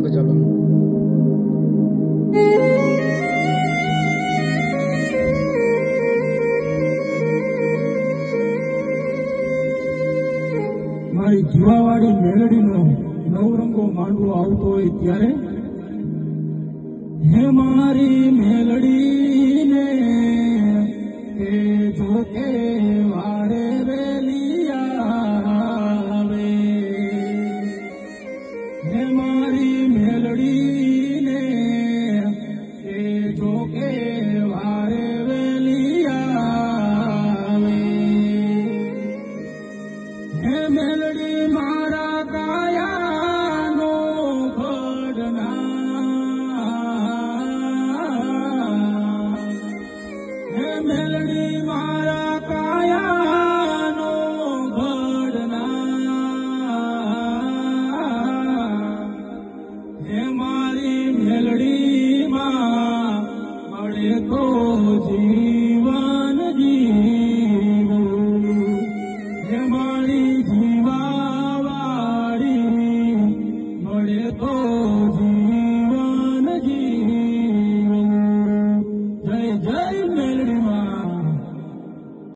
નાખો ચાલો. મારી જીવાવાળી મેલડીનો નવરંગો માંડવો આવતો હોય ત્યારે હે મારી મેલડીને એ જોકે વારે વેલી આવે, હે મારી મેલડીને એ જોકે વારે વેલી આવે, હે મેલડી મારા કાયાનો ઘડના, હે મેલડી મારા કાયાનો ઘડના, હે મારી મેલડીમાં મળે તો જીવન